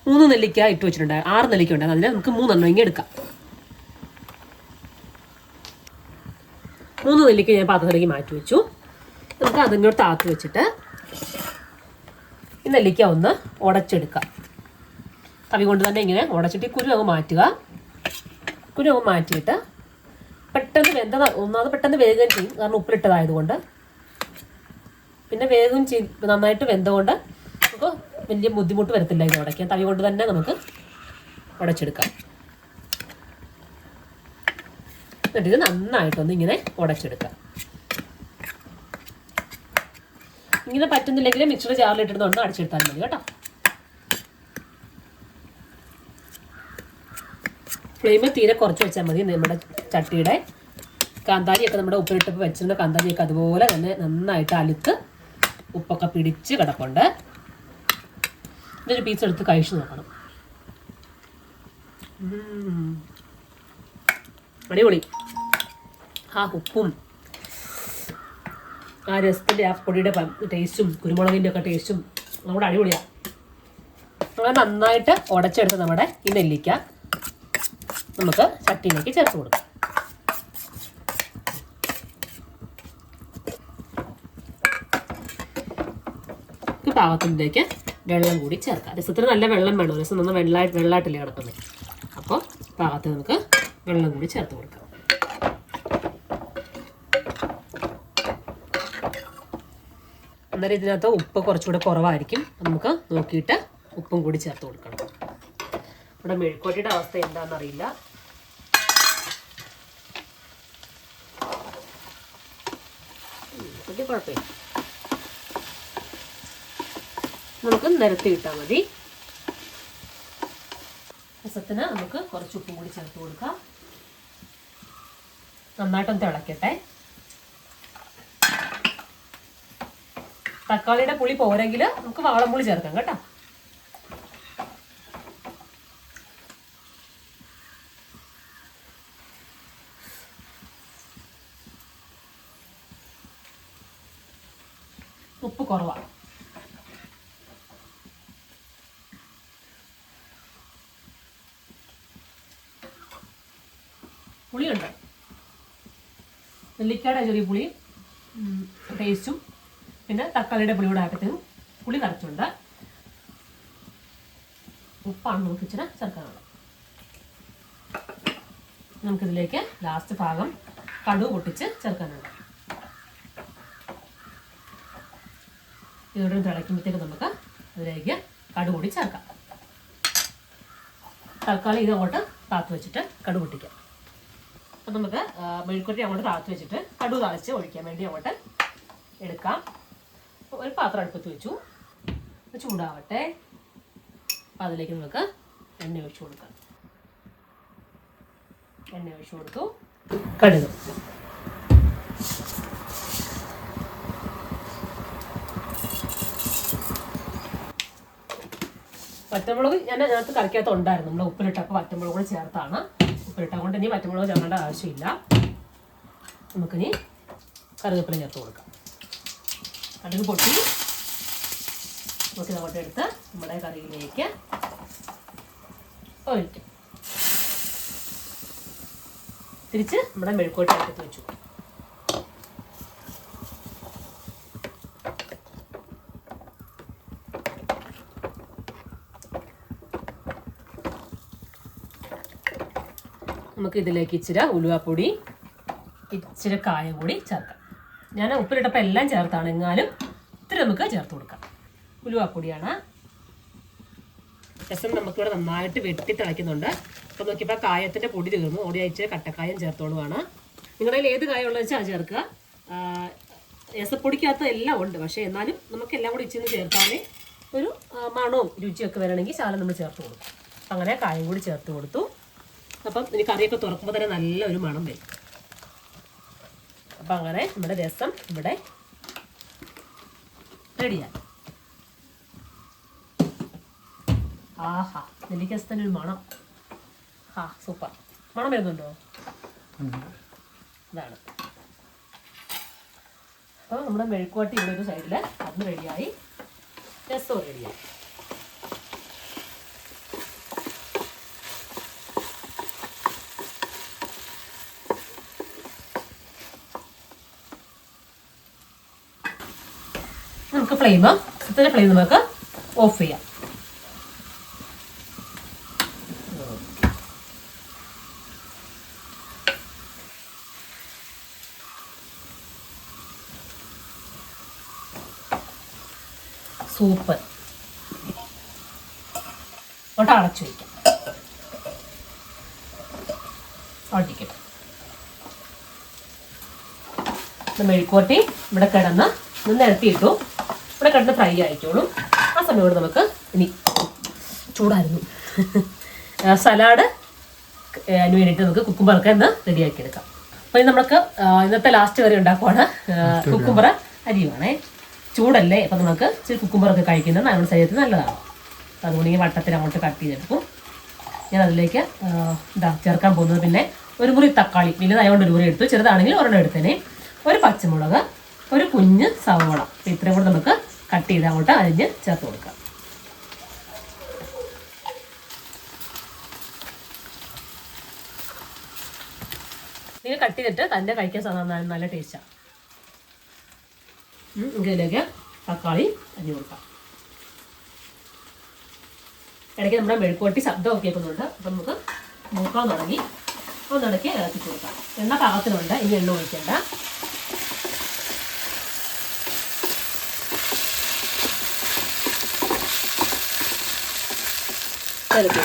[SPEAKER 1] 3 നെല്ലിക്ക ഇട്ട് വെച്ചിട്ടുണ്ട്. 6 നെല്ലിക്ക ഉണ്ട്. അതിൽ നമുക്ക് 3 എണ്ണം ഇങ്ങനെ എടുക്കാം. 3 നെല്ലിക്ക ഞാൻ പാത്രത്തിലേക്ക് മാറ്റി വെച്ചു. നമുക്ക് അതിനോട് താത്തി വെച്ചിട്ട് ഈ നെല്ലിക്ക ഒന്ന് ഉടച്ചെടുക്കാം. തവി കൊണ്ട് തന്നെ ഇങ്ങനെ ഉടച്ചിട്ട് കുരു അങ്ങ് മാറ്റുക. കുരു അങ്ങ് മാറ്റിയിട്ട് പെട്ടെന്ന് ഒന്നാമത് പെട്ടെന്ന് വേഗം ചെയ്യും, കാരണം ഉപ്പിലിട്ടതായതുകൊണ്ട്. പിന്നെ വേഗം നന്നായിട്ട് വെന്തതുകൊണ്ട് നമുക്ക് വലിയ ബുദ്ധിമുട്ട് വരത്തില്ല ഇത് ഉടയ്ക്കാൻ. തവി കൊണ്ട് തന്നെ നമുക്ക് ഉടച്ചെടുക്കാം. എന്നിട്ട് ഇത് നന്നായിട്ടൊന്ന് ഇങ്ങനെ ഉടച്ചെടുക്കാം. ഇങ്ങനെ പറ്റുന്നില്ലെങ്കിൽ മിക്സിയുടെ ജാറിലിട്ടിട്ട് അടിച്ചെടുത്താൽ മതി കേട്ടോ. ഫ്ലെയിം തീരെ കുറച്ച് വെച്ചാൽ മതി. നമ്മുടെ ചട്ടിയുടെ കാന്താരിയൊക്കെ നമ്മുടെ ഉപ്പിലിട്ടപ്പോൾ വെച്ചിരുന്ന കാന്താരിയൊക്കെ അതുപോലെ തന്നെ നന്നായിട്ട് അലുത്ത് ഉപ്പൊക്കെ പിടിച്ച് കിടപ്പുണ്ട്. ഇതൊരു പീസ് എടുത്ത് കഴിച്ചു നോക്കണം. അടിപൊളി. ആ ഉപ്പും ആ രസത്തിൻ്റെ ആ പൊടിയുടെ ടേസ്റ്റും കുരുമുളകിൻ്റെ ഒക്കെ ടേസ്റ്റും നമ്മുടെ അടിപൊളിയാണ്. അങ്ങനെ നന്നായിട്ട് ഉടച്ചെടുത്ത് നമ്മുടെ ഈ നെല്ലിക്ക നമുക്ക് ചട്ടിയിലേക്ക് ചേർത്ത് കൊടുക്കാം. പാകത്തിലേക്ക് വെള്ളം കൂടി ചേർക്കാം. രസത്തിന് നല്ല വെള്ളം വേണം. രസം നന്ന വെള്ളമായിട്ടില്ലേ കിടക്കുന്നത്. അപ്പോൾ പാകത്തിന് നമുക്ക് വെള്ളം കൂടി ചേർത്ത് കൊടുക്കാം. അന്നേരം ഇതിനകത്ത് ഉപ്പ് കുറച്ചുകൂടെ കുറവായിരിക്കും. നമുക്ക് നോക്കിയിട്ട് ഉപ്പും കൂടി ചേർത്ത് കൊടുക്കണം. ഇവിടെ മെഴുക്കുവരട്ടിയുടെ അവസ്ഥ എന്താണെന്നറിയില്ല. വലിയ കുഴപ്പമില്ല, നമുക്ക് നിരത്തി ഇട്ടാൽ മതി. രസത്തിന് നമുക്ക് കുറച്ച് ഉപ്പും കൂടി ചേർത്ത് കൊടുക്കാം. നന്നായിട്ടൊന്ന് തിളക്കട്ടെ. തക്കാളിയുടെ പുളി പോരെങ്കിൽ നമുക്ക് വാളംപുളി ചേർക്കാം കേട്ടോ. ഉപ്പ് കുറവാണ്. പുളിയുണ്ട്. നെല്ലിക്കയുടെ ചെറിയ പുളി ടേസ്റ്റും പിന്നെ തക്കാളിയുടെ പുളിയുടെ ആക്കത്തിനും പുളി കറച്ചുണ്ട്. ഉപ്പാണ് നമുക്ക് ഇച്ചിരി ചേർക്കാനുള്ളത്. നമുക്കിതിലേക്ക് ലാസ്റ്റ് ഭാഗം കടുക് പൊട്ടിച്ച് ചേർക്കാനുണ്ട്. ഇതോടെ തിളയ്ക്കുമ്പോഴത്തേക്ക് നമുക്ക് അതിലേക്ക് കടുക് കൂടി ചേർക്കാം. തൽക്കാലം ഇതങ്ങോട്ട് താത്ത് വെച്ചിട്ട് കടുക് പൊട്ടിക്കാം. അപ്പം നമുക്ക് മെഴുക്കുവരട്ടി അങ്ങോട്ട് താത്ത് വെച്ചിട്ട് കടുക് തളിച്ച് ഒഴിക്കാൻ വേണ്ടി അങ്ങോട്ട് എടുക്കാം. ഒരു പാത്രം അടുപ്പത്ത് വെച്ചു, ചൂടാവട്ടെ. അപ്പം അതിലേക്ക് നമുക്ക് എണ്ണ ഒഴിച്ചു കൊടുക്കാം. എണ്ണ ഒഴിച്ചു കൊടുത്തു. കടുക്, പച്ചമുളക് ഞാൻ അതിനകത്ത് കറിക്കകത്ത് ഉണ്ടായിരുന്നു. നമ്മൾ ഉപ്പിലിട്ടപ്പോൾ പച്ചമുളക് കൂടി ചേർത്താണ്. ഉപ്പിലിട്ട കൊണ്ട് ഇനി പച്ചമുളക് ചേർക്കേണ്ട ആവശ്യമില്ല. നമുക്കിനി കറിവേപ്പില ചേർത്ത് കൊടുക്കാം. കടുക് പൊട്ടി നമുക്ക് അങ്ങോട്ട് എടുത്ത് നമ്മുടെ കറിയിലേക്ക് ഒഴിക്കും. തിരിച്ച് നമ്മുടെ മെഴുക്കുവരട്ടി അടുപ്പത്ത് വെച്ചു. നമുക്ക് ഇതിലേക്ക് ഇച്ചിരി ഉലുവാപ്പൊടി, ഇച്ചിരി കായം കൂടി ചേർക്കാം. ഞാൻ ഉപ്പിലിട്ടപ്പോൾ എല്ലാം ചേർത്താണ്, എങ്ങാനും ഇത്തിരി നമുക്ക് ചേർത്ത് കൊടുക്കാം. ഉലുവാപ്പൊടിയാണ്. രസം നമുക്കിവിടെ നന്നായിട്ട് വെട്ടി തിളയ്ക്കുന്നുണ്ട്. അപ്പോൾ നോക്കിയപ്പോൾ കായത്തിൻ്റെ പൊടി തീർന്നു. ഓടി അയച്ച് കട്ടക്കായം ചേർത്തോളുവാണ്. നിങ്ങളുടെ കയ്യിൽ ഏത് കായം ഉള്ളതെന്ന് വെച്ചാൽ ചേർക്കുക. രസപ്പൊടിക്കകത്ത് എല്ലാം ഉണ്ട്, പക്ഷേ എന്നാലും നമുക്ക് എല്ലാം കൂടി ഇച്ചിരി ചേർത്താലേ ഒരു മണവും രുചിയൊക്കെ വരണമെങ്കിൽ ശാലം നമ്മൾ ചേർത്ത് കൊടുക്കും. അപ്പം അങ്ങനെ കായം കൂടി ചേർത്ത് കൊടുത്തു. അപ്പം ഇനി കറിയൊക്കെ തുറക്കുമ്പോൾ തന്നെ നല്ലൊരു മണം വരും. അപ്പം അങ്ങനെ നമ്മുടെ രസം ഇവിടെ റെഡിയായി. ആഹാ, നെല്ലിക്കരസത്തിൻ്റെ ഒരു മണം. സൂപ്പർ മണം വരുന്നുണ്ടോ? ഇതാണ്. അപ്പോൾ നമ്മുടെ മെഴുക്കുവരട്ടി ഇവിടെ ഒരു സൈഡിൽ അത് റെഡിയായി, രസവും റെഡിയായി. നമുക്ക് ഫ്ലെയിം നമുക്ക് ഓഫ് ചെയ്യാം. സൂപ്പർ. അങ്ങോട്ട് അടച്ചു വയ്ക്കാം. ഒട്ടിക്കട്ടെ. മെഴുക്കുവരട്ടി ഇവിടെ കിടന്ന് നിരത്തിയിട്ടു. ഇവിടെ കിടന്ന് ഫ്രൈ ആയിക്കോളും. ആ സമയം കൂടെ നമുക്ക് ഇനി ചൂടായിരുന്നു സലാഡ് അതിന് വേണ്ടിയിട്ട് നമുക്ക് കുക്കുംബറൊക്കെ ഒന്ന് റെഡിയാക്കി എടുക്കാം. അപ്പോൾ ഇത് നമുക്ക് ഇന്നത്തെ ലാസ്റ്റ് കറി ഉണ്ടാക്കുവാണ്. കുക്കുംബറ അരിയുവാണേ. ചൂടല്ലേ, അപ്പം നമുക്ക് ഇച്ചിരി കുക്കുംബറൊക്കെ കഴിക്കുന്നത് നമ്മുടെ ശരീരത്തിന് നല്ലതാണ്. അതുകൊണ്ട് ഈ വട്ടത്തിൽ അങ്ങോട്ട് കട്ട് ചെയ്തെടുക്കും. ഞാൻ അതിലേക്ക് ചേർക്കാൻ പോകുന്നത് പിന്നെ ഒരു മുറി തക്കാളി, വലുതായതുകൊണ്ട് ഒരു മുറി എടുത്തു, ചെറുതാണെങ്കിൽ ഒരെണ്ണം എടുത്തേനെ, ഒരു പച്ചമുളക്, ഒരു കുഞ്ഞ് സവോള. ഇത്രയും കൂടെ നമുക്ക് കട്ട് ചെയ്ത് അങ്ങോട്ട് അരിഞ്ഞ് ചേർത്ത് കൊടുക്കാം. നിങ്ങൾ കട്ട് ചെയ്തിട്ട് തന്നെ കഴിക്കാൻ സാധാരണ നല്ല ടേസ്റ്റാണ്. ഇതിലേക്ക് തക്കാളി അരിഞ്ഞു കൊടുക്കാം. ഇടയ്ക്ക് നമ്മുടെ മെഴുക്കുവരട്ടി ശബ്ദമൊക്കെ കേൾക്കുന്നുണ്ട്. അപ്പം നമുക്ക് മൂക്കാൻ തുടങ്ങി ഒന്നിടയ്ക്ക് ഇളക്കി കൊടുക്കാം. എണ്ണ പാകത്തിനുണ്ട്, ഇനി എണ്ണ ഒഴിക്കേണ്ട. ഇളക്കി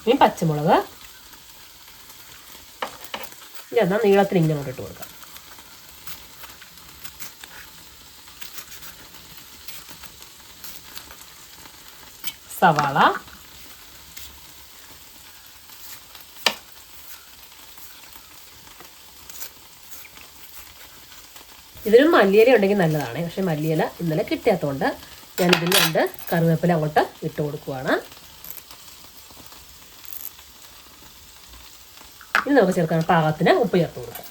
[SPEAKER 1] ഇനി പച്ചമുളക് എന്നാൽ നീളത്തിൽ ഇങ്ങനെ ഇട്ട് കൊടുക്കാം. സവാള, ഇതിലും മല്ലിയില ഉണ്ടെങ്കിൽ നല്ലതാണ്. പക്ഷെ മല്ലിയില ഇന്നലെ കിട്ടാത്തതുകൊണ്ട് ഞാനിതിൽ 2 കറിവേപ്പില അങ്ങോട്ട് ഇട്ട് കൊടുക്കുവാണ്. ഇനി നമുക്ക് ചേർക്കാൻ പാകത്തിന് ഉപ്പ് ചേർത്ത് കൊടുക്കാം.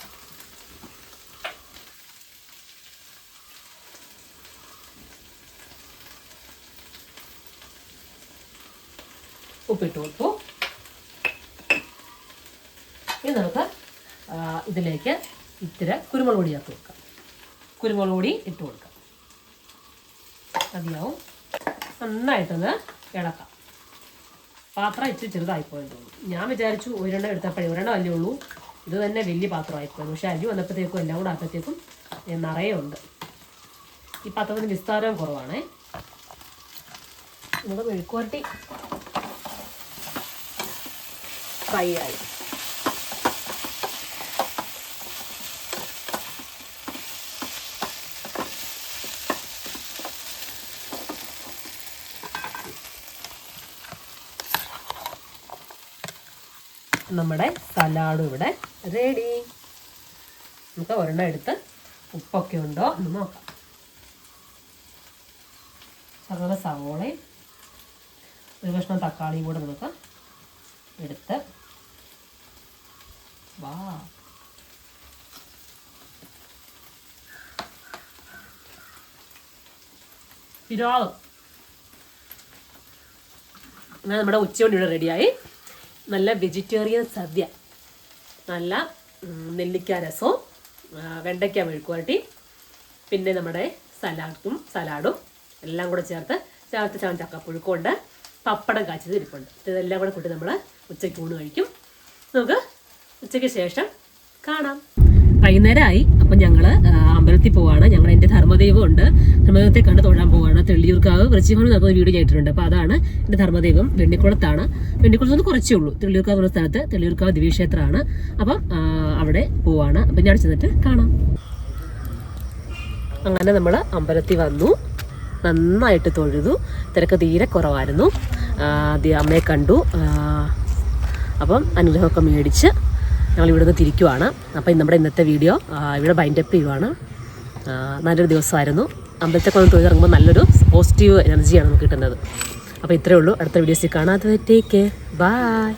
[SPEAKER 1] ഉപ്പിട്ട് കൊടുത്തു. ഇനി നമുക്ക് ഇതിലേക്ക് ഇത്തിരി കുരുമുളക് പൊടി ചേർത്ത് കൊടുക്കാം. കുരുമുളക് പൊടി ഇട്ട് കൊടുക്കാം. മതിയാവും. നന്നായിട്ടൊന്ന് ഇളക്കാം. പാത്രം ഇച്ചിരി ചെറുതായിപ്പോയെന്ന് തോന്നുന്നു. ഞാൻ വിചാരിച്ചു ഒരെണ്ണം എടുത്തപ്പോഴേ ഒരെണ്ണം അല്ലേ ഉള്ളൂ, ഇത് തന്നെ വലിയ പാത്രമായിപ്പോയിരുന്നു. പക്ഷെ അരി വന്നപ്പോഴത്തേക്കും എല്ലാം കൂടെ ആയപ്പോഴത്തേക്കും നിറയെ ഉണ്ട്. ഈ പാത്രത്തിന് വിസ്താരവും കുറവാണേ. നമ്മുടെ മെഴുക്കുവരട്ടി ഫ്രൈ ആയി. നമ്മുടെ സലാഡും ഇവിടെ റെഡി. നമുക്ക് ഒരെണ്ണം എടുത്ത് ഉപ്പൊക്കെ ഉണ്ടോ എന്ന് നോക്കാം. അതുപോലെ സവോളയും ഒരു കഷ്ണം തക്കാളിയും കൂടെ നമുക്ക് എടുത്ത് പിരാളും അങ്ങനെ നമ്മുടെ ഉച്ചയോടെ ഇവിടെ റെഡിയായി. നല്ല വെജിറ്റേറിയൻ സദ്യ, നല്ല നെല്ലിക്ക രസവും വെണ്ടയ്ക്ക മെഴുക്കുവരട്ടി, പിന്നെ നമ്മുടെ സലാഡും എല്ലാം കൂടെ ചേർത്ത് ചക്കപ്പുഴുക്കുണ്ട്, പപ്പടം കാച്ചത് ഇരിപ്പുണ്ട്. ഇതെല്ലാം കൂടെ കൂട്ടി നമ്മൾ ഉച്ചയ്ക്ക് ഊണ് കഴിക്കും. നമുക്ക് ഉച്ചയ്ക്ക് ശേഷം കാണാം. വൈകുന്നേരമായി. അപ്പം ഞങ്ങൾ അമ്പലത്തിൽ പോവാണ്. ഞങ്ങൾ എൻ്റെ ധർമ്മദൈവം ഉണ്ട്, ധർമ്മദൈവത്തെ കണ്ട് തൊഴാൻ പോവാണ്. തെള്ളിയൂർക്കാവ് വൃശ്ചിഭവൻ നടക്കുന്ന വീഡിയോ ചെയ്തിട്ടുണ്ട്. അപ്പോൾ അതാണ് എൻ്റെ ധർമ്മദൈവം. വെണ്ണിക്കുളത്താണ്. വെണ്ണിക്കുളത്ത് നിന്ന് കുറച്ചേ ഉള്ളൂ. തെള്ളിയൂർക്കാവ് എന്ന സ്ഥലത്ത് തെള്ളിയൂർക്കാവ് ദിവ്യക്ഷേത്രമാണ്. അപ്പം അവിടെ പോവാണ്. അപ്പം ഞാൻ ചെന്നിട്ട് കാണാം. അങ്ങനെ നമ്മൾ അമ്പലത്തിൽ വന്നു, നന്നായിട്ട് തൊഴുതു. തിരക്ക് തീരെ കുറവായിരുന്നു. അമ്മയെ കണ്ടു. അപ്പം അനുഗ്രഹമൊക്കെ മേടിച്ച് ഞങ്ങൾ ഇവിടുന്ന് തിരിക്കുവാണ്. അപ്പം നമ്മുടെ ഇന്നത്തെ വീഡിയോ ഇവിടെ ബൈൻഡപ്പ് ചെയ്യുവാണ്. നല്ലൊരു ദിവസമായിരുന്നു. അമ്പലത്തൊക്കെ ഒന്ന് തൊഴിലിറങ്ങുമ്പോൾ നല്ലൊരു പോസിറ്റീവ് എനർജിയാണ് നമുക്ക് കിട്ടുന്നത്. അപ്പോൾ ഇത്രയേ ഉള്ളൂ. അടുത്ത വീഡിയോസിൽ കാണാതെ ടേക്ക് കെയർ. ബൈ.